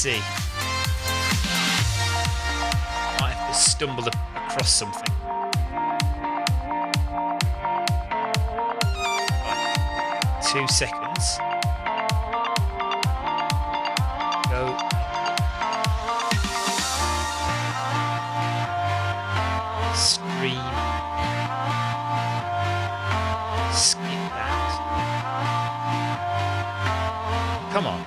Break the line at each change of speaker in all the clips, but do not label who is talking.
see. Might have to stumble across something. Right. 2 seconds. Go. Stream. Skip that. Come on.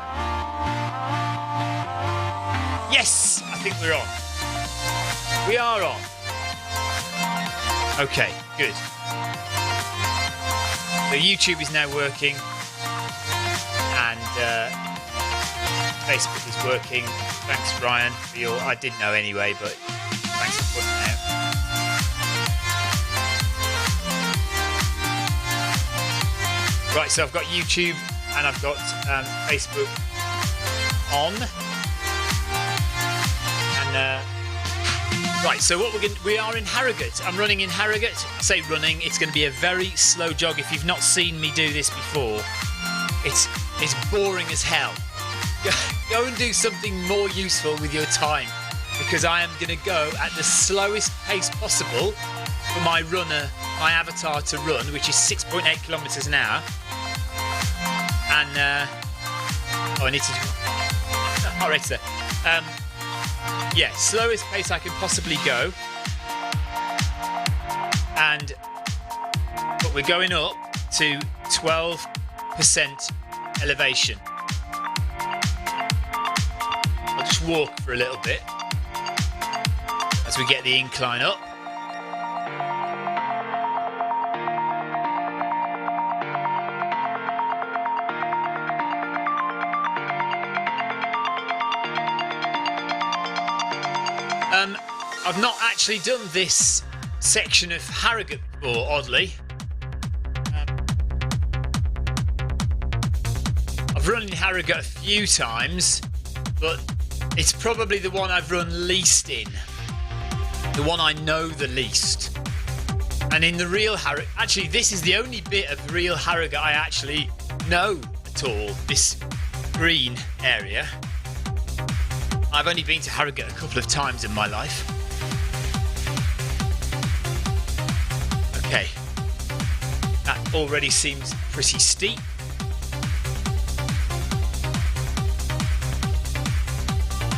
Yes! I think we're on. We are on. Okay, good. So YouTube is now working and Facebook is working. Thanks, Ryan, for your... I did know anyway, but thanks for putting it out. Right, so I've got YouTube and I've got Facebook on. And right, so what we are in Harrogate. I'm running in Harrogate. I say running, it's going to be a very slow jog. If you've not seen me do this before, it's boring as hell. Go and do something more useful with your time, because I am going to go at the slowest pace possible for my avatar to run, which is 6.8 kilometers an hour. And I need to. All right, sir. Yeah, slowest pace I can possibly go. But we're going up to 12% elevation. I'll just walk for a little bit as we get the incline up. I've not actually done this section of Harrogate before, oddly. I've run in Harrogate a few times, but it's probably the one I've run least in. The one I know the least. And in the real Harrogate... Actually, this is the only bit of real Harrogate I actually know at all, this green area. I've only been to Harrogate a couple of times in my life. Okay, that already seems pretty steep.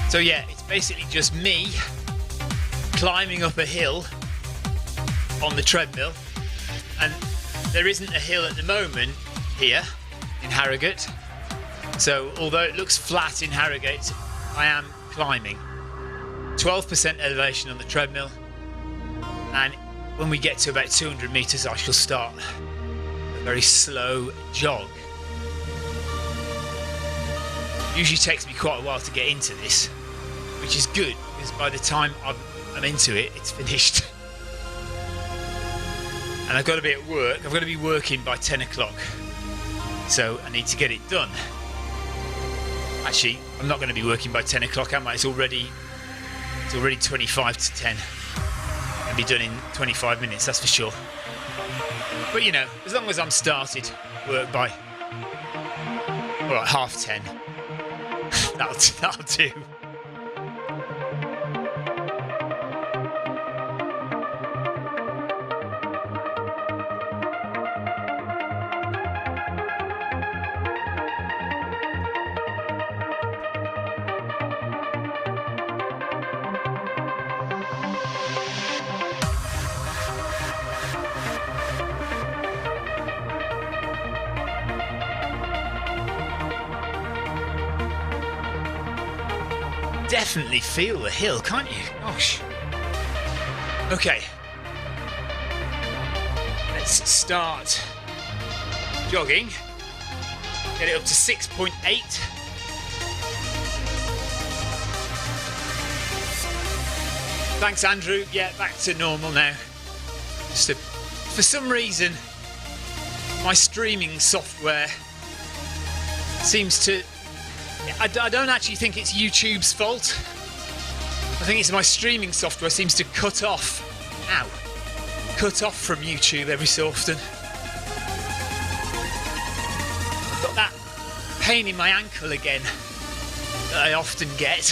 So yeah, it's basically just me climbing up a hill on the treadmill, and there isn't a hill at the moment here in Harrogate. So although it looks flat in Harrogate, I am climbing. 12% elevation on the treadmill, and when we get to about 200 meters, I shall start a very slow jog. Usually takes me quite a while to get into this, which is good, because by the time I'm into it, it's finished. And I've got to be at work. I've got to be working by 10 o'clock. So I need to get it done. Actually, I'm not going to be working by 10 o'clock, am I? It's already 25 to 10. Be done in 25 minutes, that's for sure. But you know, as long as I'm started work by 10:30, that'll do. Definitely feel the hill, can't you? Gosh. Okay. Let's start jogging. Get it up to 6.8. Thanks, Andrew. Yeah, back to normal now. For some reason, my streaming software seems to... I don't actually think it's YouTube's fault. I think it's my streaming software seems to cut off from YouTube every so often. I've got that pain in my ankle again that I often get,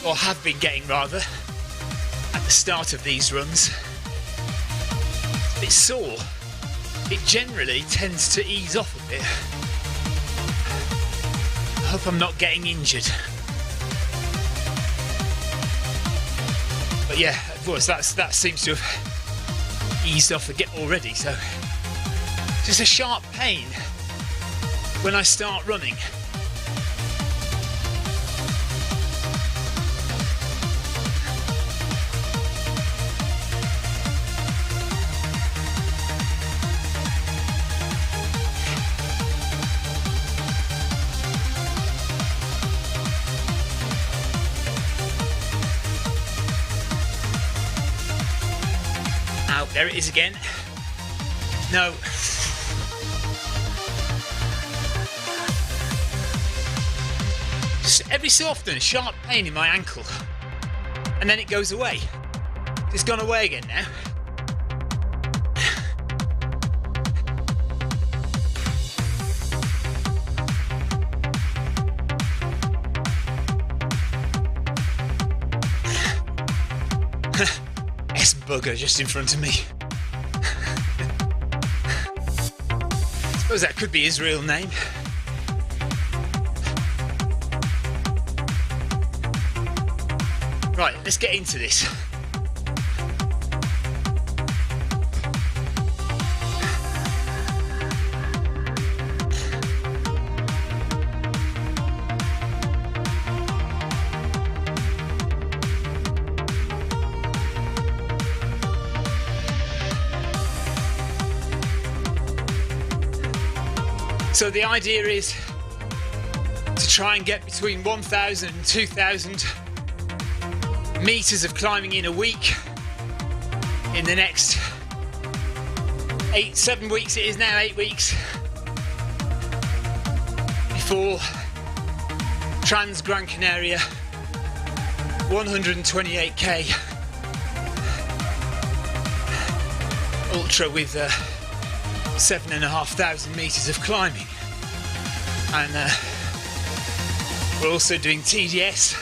or have been getting rather, at the start of these runs. It's a bit sore. It generally tends to ease off a bit. I hope I'm not getting injured. But yeah, of course, that seems to have eased off a bit already, so just a sharp pain when I start running. Ow, there it is again. No. Just every so often, a sharp pain in my ankle, and then it goes away. It's gone away again now. S-bugger just in front of me. I suppose that could be his real name. Right, let's get into this. So the idea is to try and get between 1,000 and 2,000 meters of climbing in a week in the next 7 weeks. It is now 8 weeks before Trans Gran Canaria 128k ultra with 7,500 meters of climbing, and we're also doing TDS,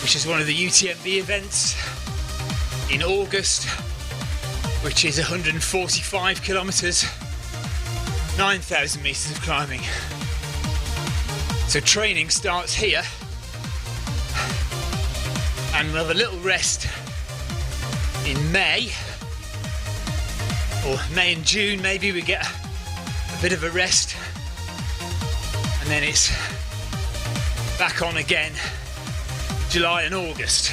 which is one of the UTMB events in August, which is 145 kilometers, 9,000 meters of climbing. So training starts here, and we'll have a little rest in May, or May and June maybe. We get a bit of a rest, and then it's back on again July and August.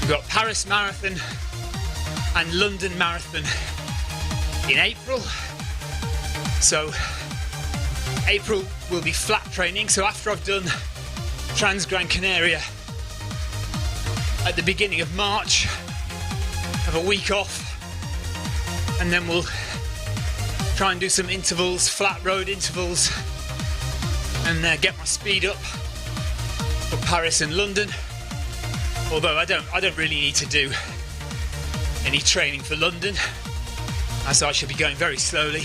We've got Paris Marathon and London Marathon in April. So April will be flat training. So after I've done Trans Gran Canaria at the beginning of March, have a week off, and then we'll try and do some intervals, flat road intervals, and get my speed up for Paris and London. Although I don't really need to do any training for London, as I shall be going very slowly,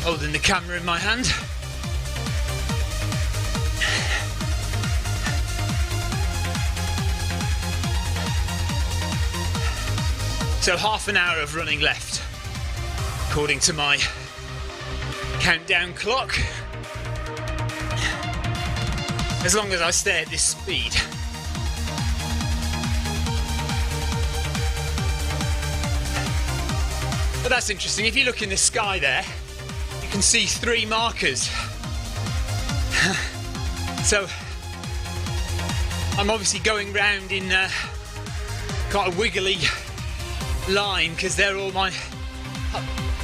holding the camera in my hand. So half an hour of running left, according to my countdown clock, as long as I stay at this speed. But that's interesting. If you look in the sky there, you can see 3 markers. So I'm obviously going round in quite a wiggly line, because they're all my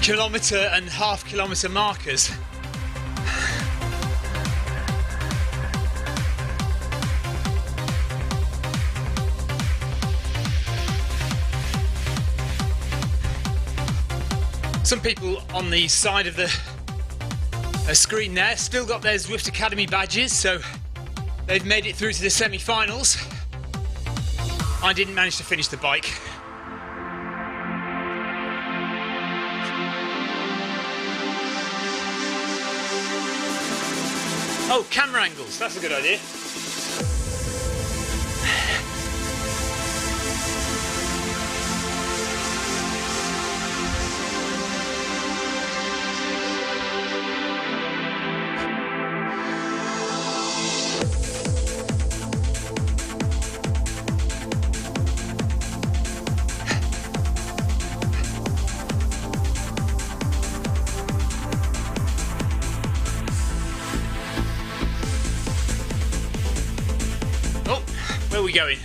kilometre and half-kilometre markers. Some people on the side of the screen there still got their Zwift Academy badges, so they've made it through to the semi-finals. I didn't manage to finish the bike. Oh, camera angles. That's a good idea. Where are we going?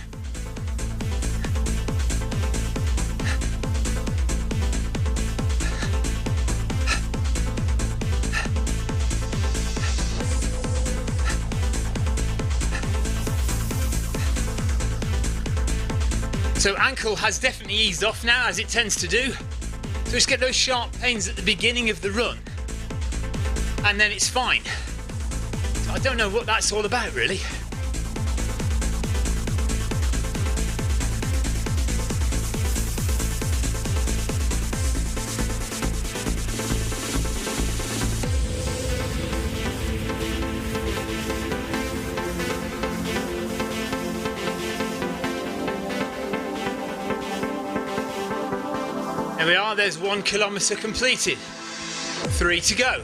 So ankle has definitely eased off now, as it tends to do. So just get those sharp pains at the beginning of the run, and then it's fine. So I don't know what that's all about, really. There we are, there's 1 kilometre completed. 3 to go.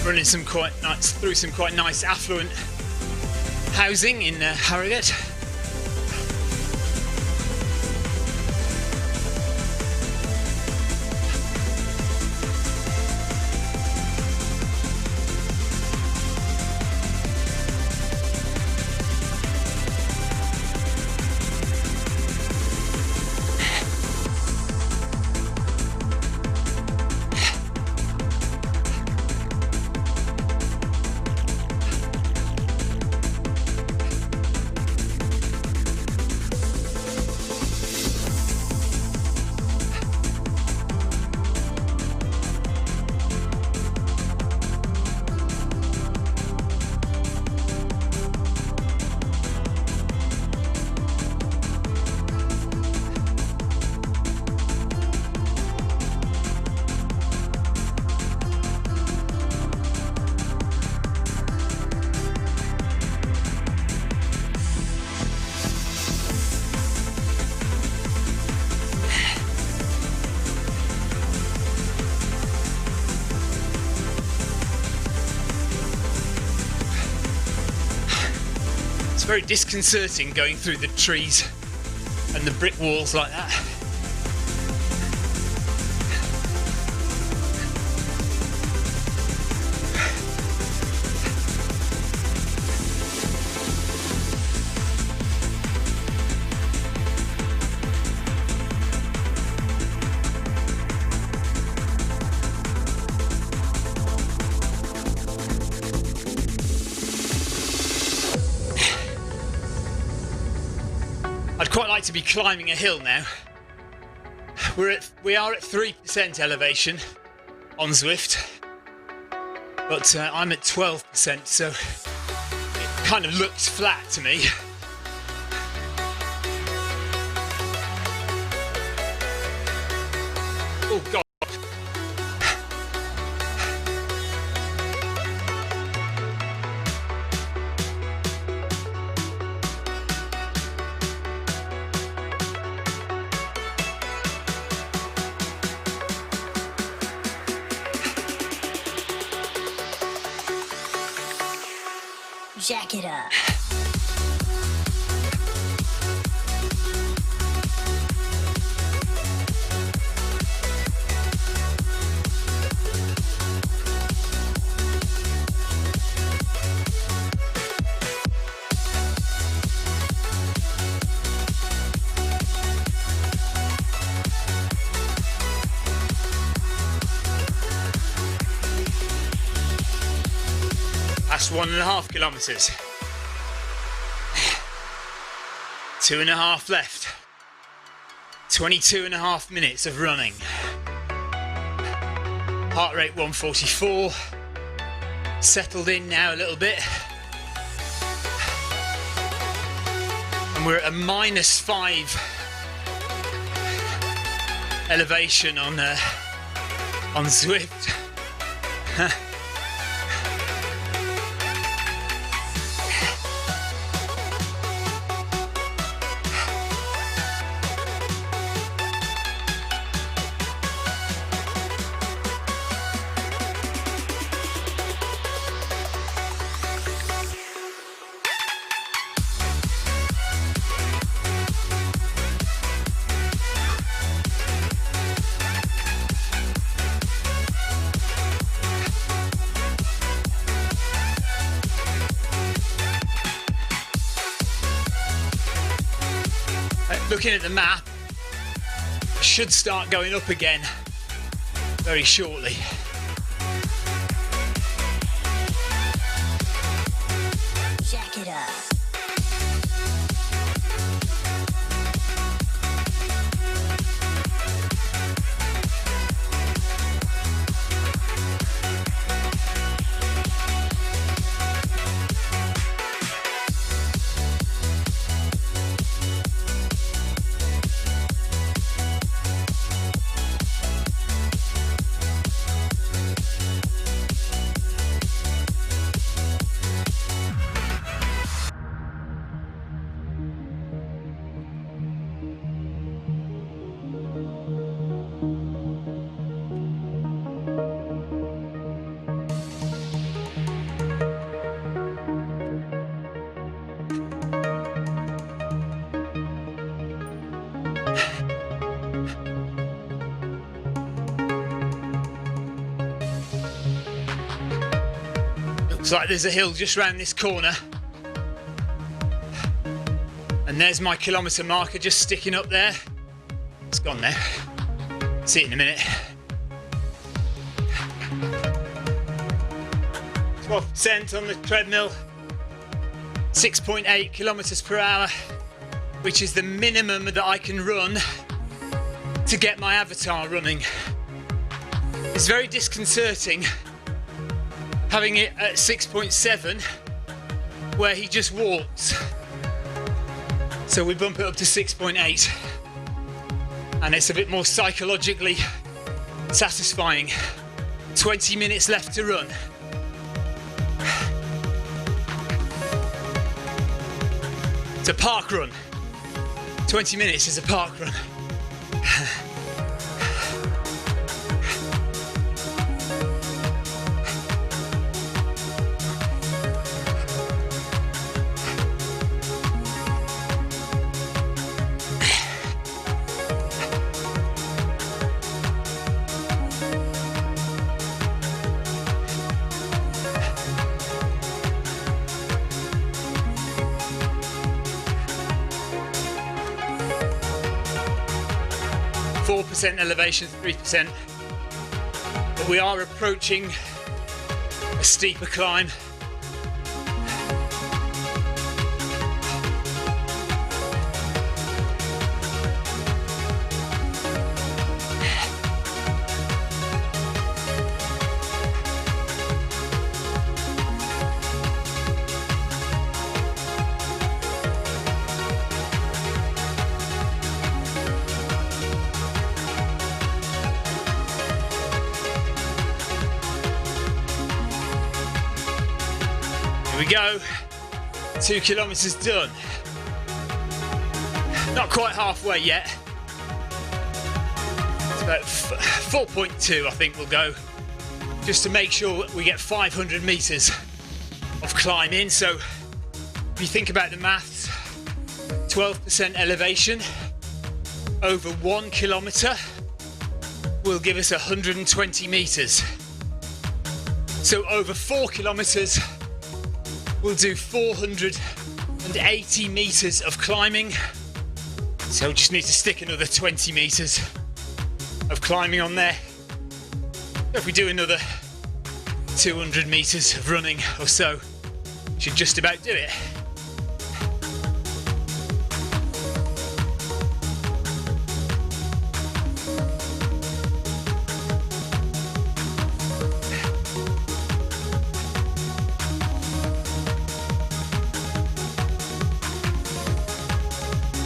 Running through some quite nice affluent housing in Harrogate. Very disconcerting going through the trees and the brick walls like that. I'd quite like to be climbing a hill now. We are at 3% elevation on Zwift, but I'm at 12%, so it kind of looks flat to me. Oh God.
Jack it up.
That's 1.5 kilometres. 2.5 left. 22.5 minutes of running. Heart rate 144. Settled in now a little bit. And we're at a -5 elevation on Zwift. Looking at the map, I should start going up again very shortly.
Jack it up.
Looks like there's a hill just round this corner. And there's my kilometre marker just sticking up there. It's gone now. See it in a minute. 12% on the treadmill. 6.8 kilometres per hour, which is the minimum that I can run to get my avatar running. It's very disconcerting having it at 6.7 where he just walks. So we bump it up to 6.8 and it's a bit more psychologically satisfying. 20 minutes left to run. It's a park run. 20 minutes is a park run. 4% elevation, 3%. But we are approaching a steeper climb. go. 2 kilometers done. Not quite halfway yet. It's about 4.2, I think we'll go, just to make sure we get 500 meters of climb in. So if you think about the maths, 12% elevation over 1 kilometer will give us 120 meters. So over 4 kilometers, we'll do 480 meters of climbing. So we just need to stick another 20 meters of climbing on there. So if we do another 200 meters of running or so, should just about do it.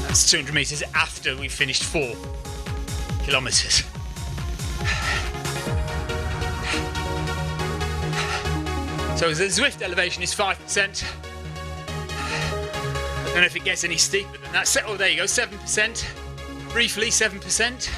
That's 200 meters after we've finished 4 kilometers. So the Zwift elevation is 5%. I don't know if it gets any steeper than that. Oh, there you go, 7%. Briefly, 7%.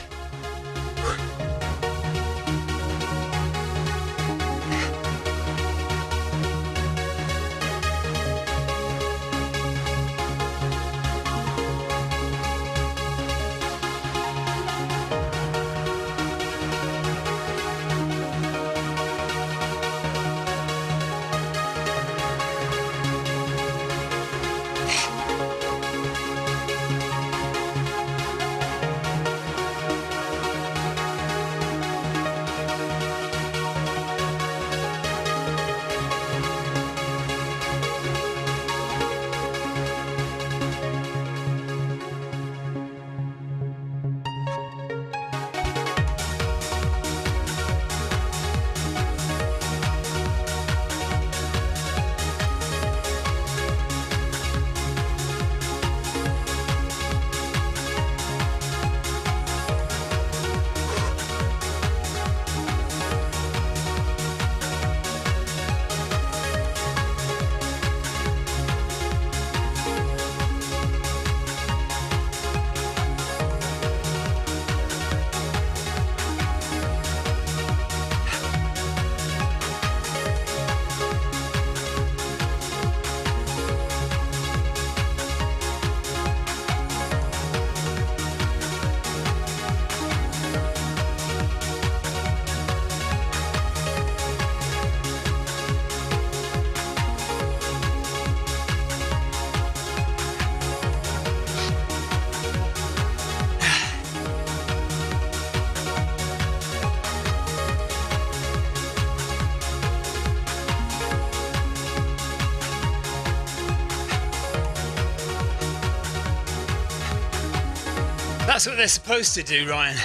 That's what they're supposed to do, Ryan.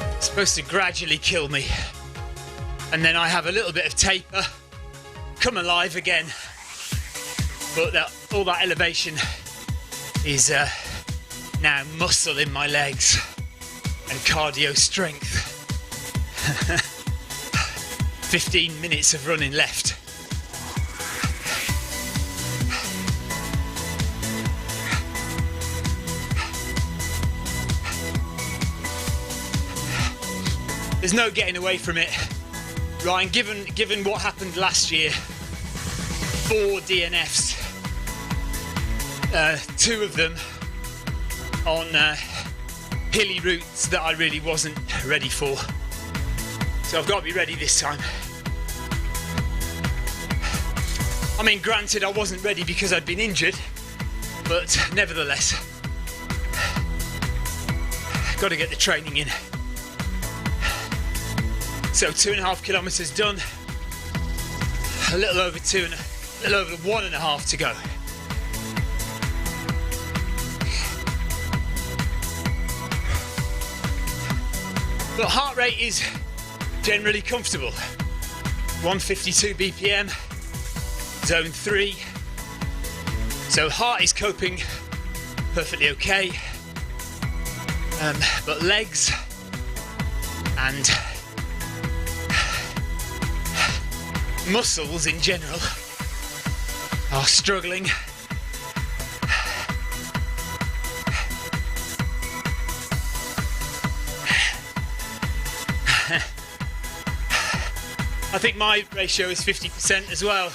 They're supposed to gradually kill me. And then I have a little bit of taper, come alive again. But all that elevation is now muscle in my legs and cardio strength. 15 minutes of running left. There's no getting away from it, Ryan. Given what happened last year, 4 DNFs, 2 of them on hilly routes that I really wasn't ready for. So I've got to be ready this time. I mean, granted, I wasn't ready because I'd been injured, but nevertheless, got to get the training in. So 2.5 kilometers done, a little over 1.5 to go. But heart rate is generally comfortable. 152 BPM, zone 3. So heart is coping perfectly okay. But legs and muscles in general are struggling. I think my ratio is 50% as well.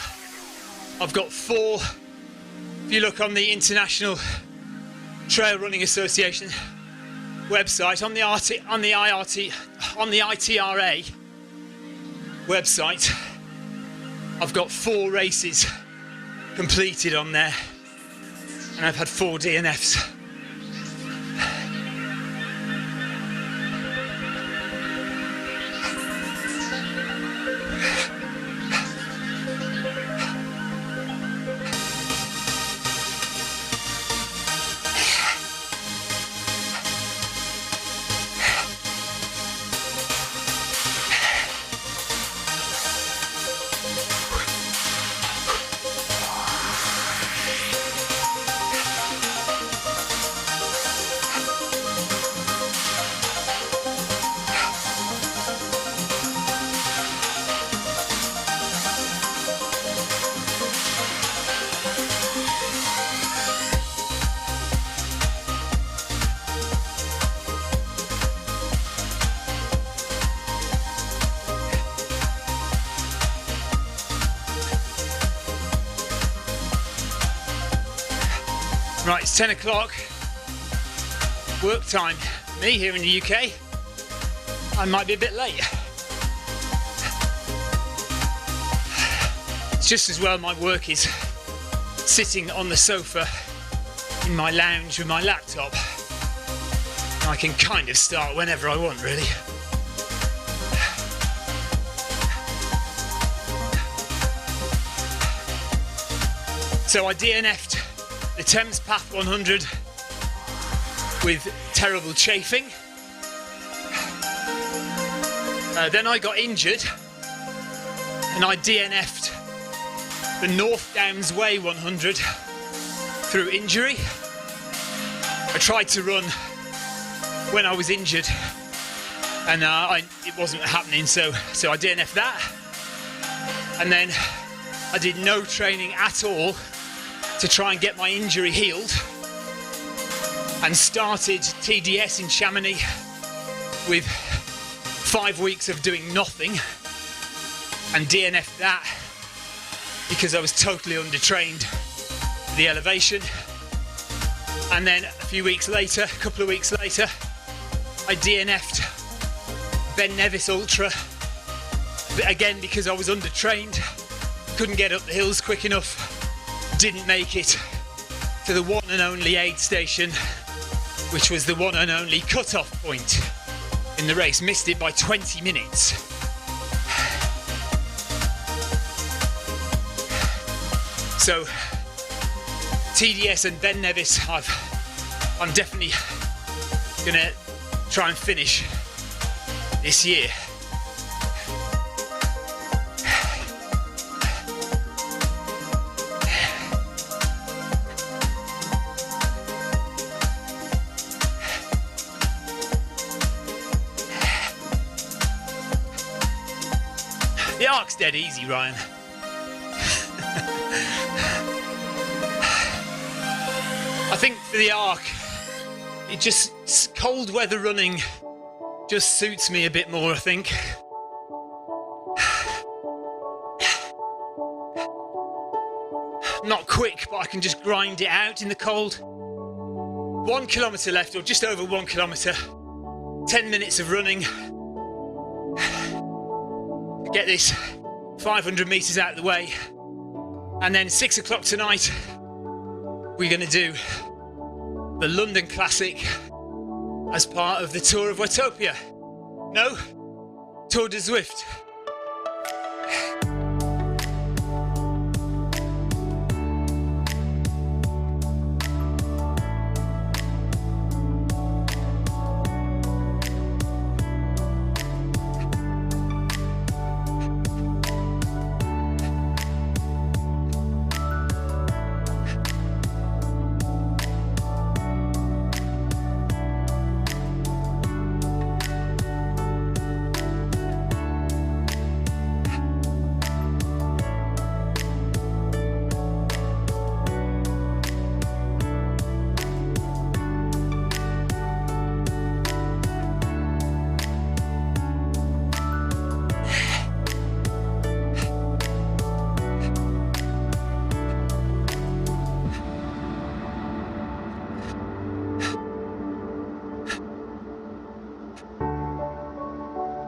I've got 4. If you look on the International Trail Running Association website, on the ITRA website, I've got 4 races completed on there, and I've had 4 DNFs. Right, it's 10 o'clock, work time. Me here in the UK, I might be a bit late. It's just as well my work is sitting on the sofa in my lounge with my laptop. I can kind of start whenever I want, really. So I DNF'd the Thames Path 100 with terrible chafing. Then I got injured and I DNF'd the North Downs Way 100 through injury. I tried to run when I was injured and it wasn't happening, so I DNF'd that. And then I did no training at all to try and get my injury healed, and started TDS in Chamonix with 5 weeks of doing nothing, and DNF'd that because I was totally undertrained for the elevation. And then a couple of weeks later, I DNF'd Ben Nevis Ultra, again because I was undertrained, couldn't get up the hills quick enough. Didn't make it to the one and only aid station, which was the one and only cut-off point in the race. Missed it by 20 minutes. So TDS and Ben Nevis, I'm definitely gonna try and finish this year. The Ark's dead easy, Ryan. I think for the Ark, cold weather running just suits me a bit more, I think. Not quick, but I can just grind it out in the cold. 1 kilometre left, or just over 1 kilometre. 10 minutes of running. Get this 500 metres out of the way, and then 6 o'clock tonight we're going to do the London Classic as part of the Tour of Watopia. No, Tour de Zwift.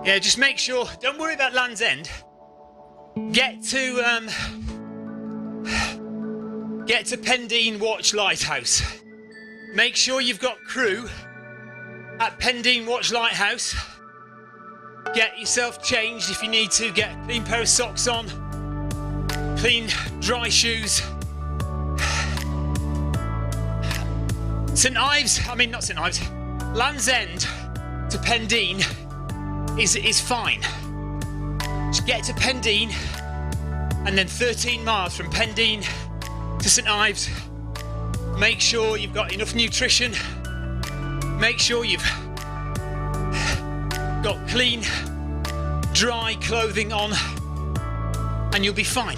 Yeah, just make sure, don't worry about Land's End. Get to Pendine Watch Lighthouse. Make sure you've got crew at Pendine Watch Lighthouse. Get yourself changed if you need to. Get a clean pair of socks on, clean dry shoes. Land's End to Pendine is fine. Just get to Pendine, and then 13 miles from Pendine to St Ives. Make sure you've got enough nutrition. Make sure you've got clean, dry clothing on, and you'll be fine.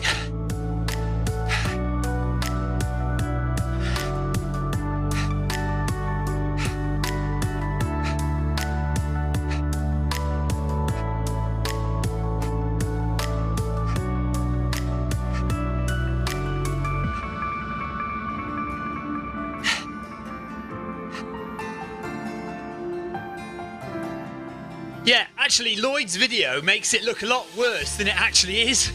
Yeah, actually, Lloyd's video makes it look a lot worse than it actually is.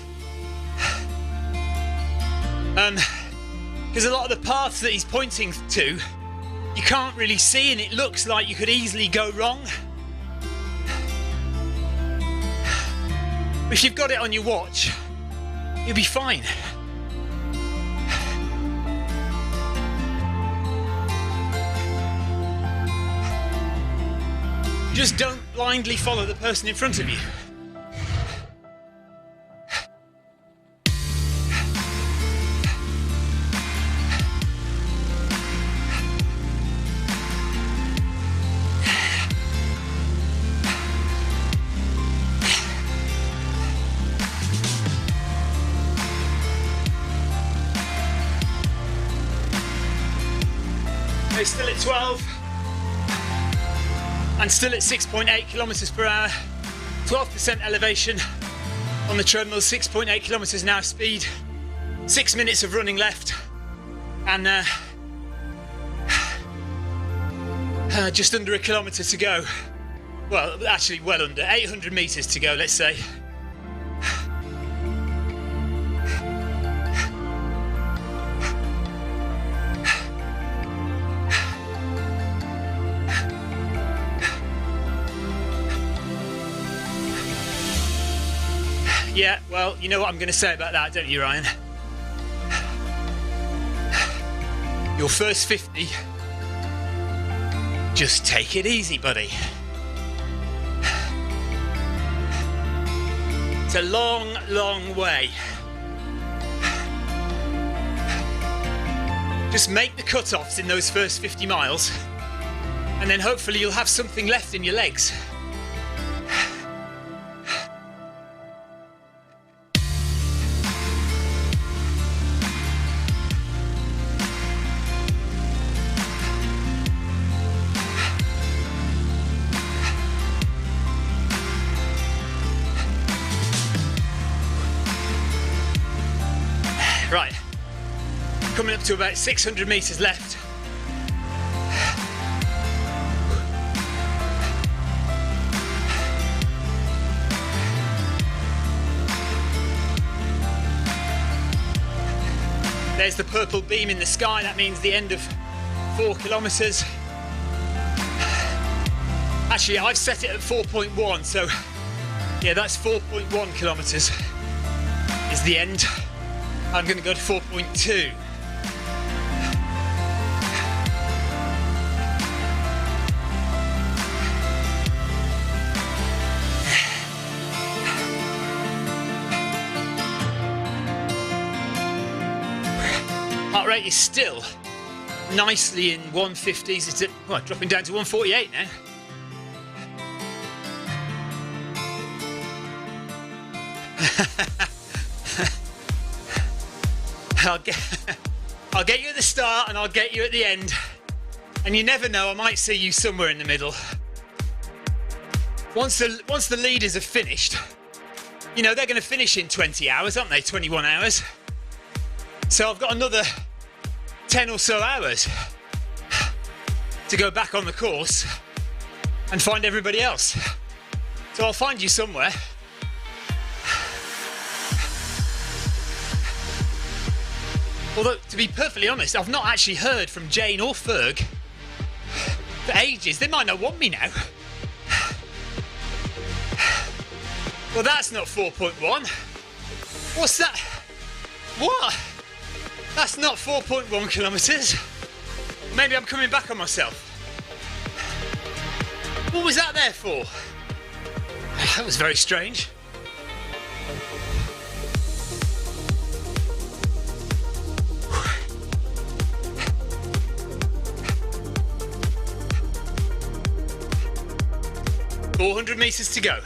Because a lot of the paths that he's pointing to, you can't really see, and it looks like you could easily go wrong. If you've got it on your watch, you'll be fine. Just don't blindly follow the person in front of you. We're still at 12. And still at 6.8 kilometers per hour, 12% elevation on the treadmill, 6.8 kilometers an hour speed, 6 minutes of running left, and just under a kilometre to go. Well, actually well under, 800 meters to go, let's say. Yeah, well, you know what I'm going to say about that, don't you, Ryan? Your first 50, just take it easy, buddy. It's a long, long way. Just make the cut-offs in those first 50 miles, and then hopefully you'll have something left in your legs. Right, coming up to about 600 meters left. There's the purple beam in the sky, that means the end of 4 kilometers. Actually, I've set it at 4.1, so yeah, that's 4.1 kilometers is the end. I'm going to go to 4.2. Heart rate is still nicely in 150s. It's at, well, dropping down to 148 now. I'll get you at the start and I'll get you at the end. And you never know, I might see you somewhere in the middle. Once the leaders have finished, you know, they're going to finish in 20 hours, aren't they? 21 hours. So I've got another 10 or so hours to go back on the course and find everybody else. So I'll find you somewhere. Although, to be perfectly honest, I've not actually heard from Jane or Ferg for ages. They might not want me now. Well, that's not 4.1. What's that? What? That's not 4.1 kilometres. Maybe I'm coming back on myself. What was that there for? That was very strange. $400 metres to go.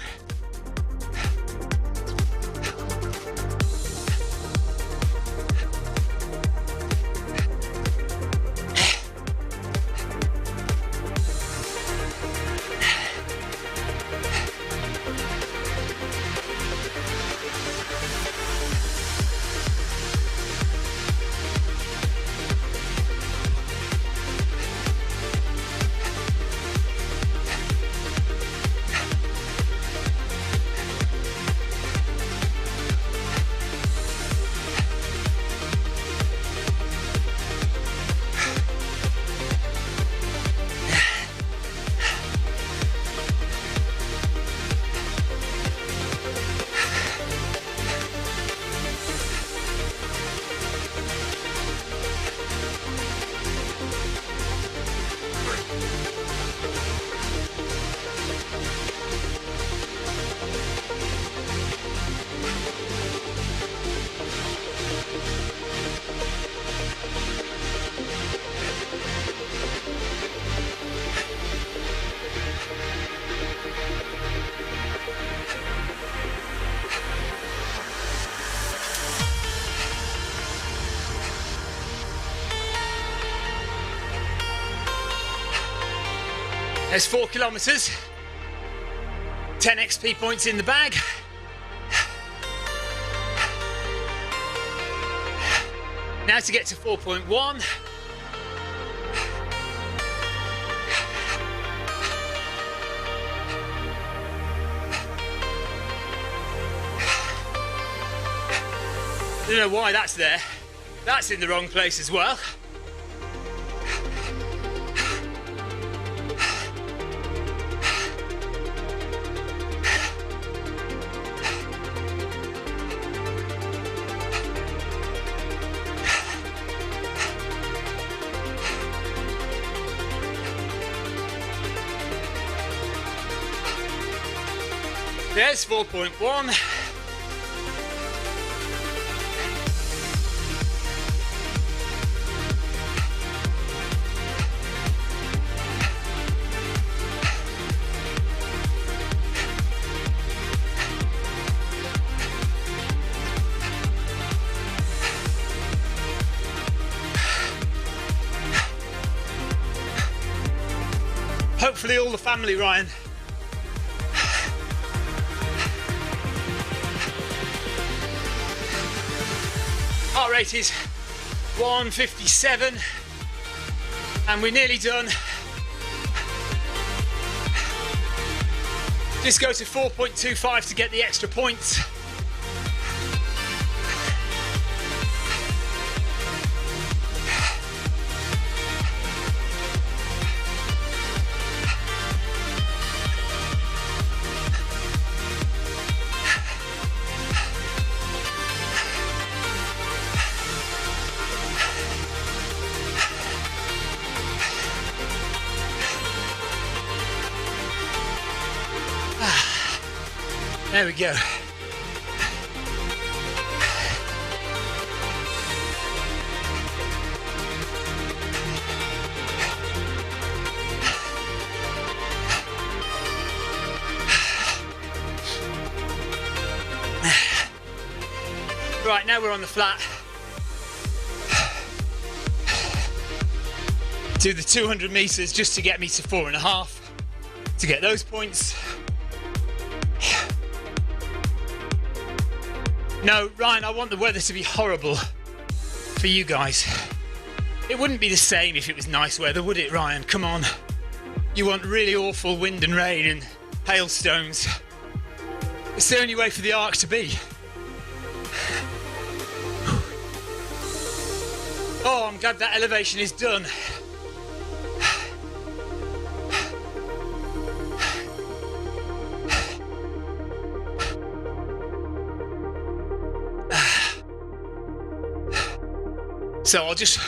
There's 4 kilometres, 10 XP points in the bag. Now to get to 4.1. I don't know why that's there. That's in the wrong place as well. There's 4.1. Hopefully all the family, Ryan. Heart rate is 157 and we're nearly done. Just go to 4.25 to get the extra points. There we go. Right, now we're on the flat. Do the 200 meters just to get me to 4.5 to get those points. No, Ryan, I want the weather to be horrible for you guys. It wouldn't be the same if it was nice weather, would it, Ryan? Come on. You want really awful wind and rain and hailstones. It's the only way for the arc to be. Oh, I'm glad that elevation is done. So I'll just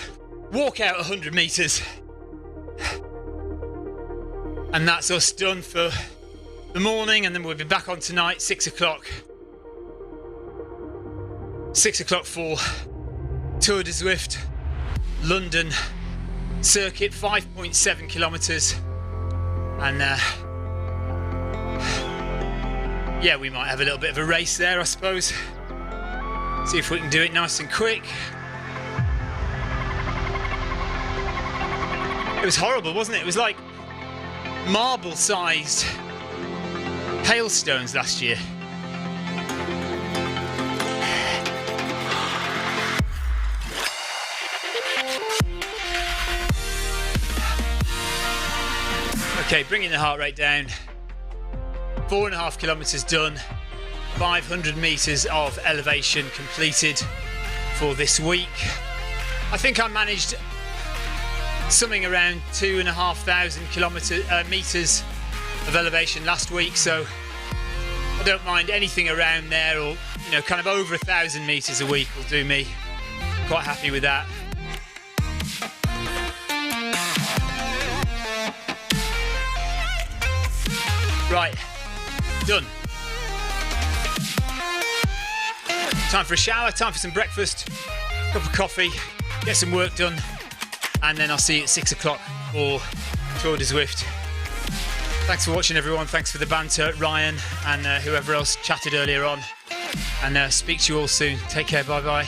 walk out 100 meters. And that's us done for the morning, and then we'll be back on tonight, 6 o'clock. 6 o'clock for Tour de Zwift, London circuit, 5.7 kilometers. And yeah, we might have a little bit of a race there, I suppose. See if we can do it nice and quick. It was horrible, wasn't it? It was like marble-sized hailstones last year. Okay, bringing the heart rate down. 4.5 kilometers done. 500 meters of elevation completed for this week. I think I managed something around 2,500 meters of elevation last week, so I don't mind anything around there, or kind of over 1,000 meters a week will do me. Quite happy with that. Right, done. Time for a shower, time for some breakfast, cup of coffee, get some work done, and then I'll see you at 6 o'clock for Tour de Zwift. Thanks for watching, everyone. Thanks for the banter, Ryan, and whoever else chatted earlier on. And speak to you all soon. Take care. Bye bye.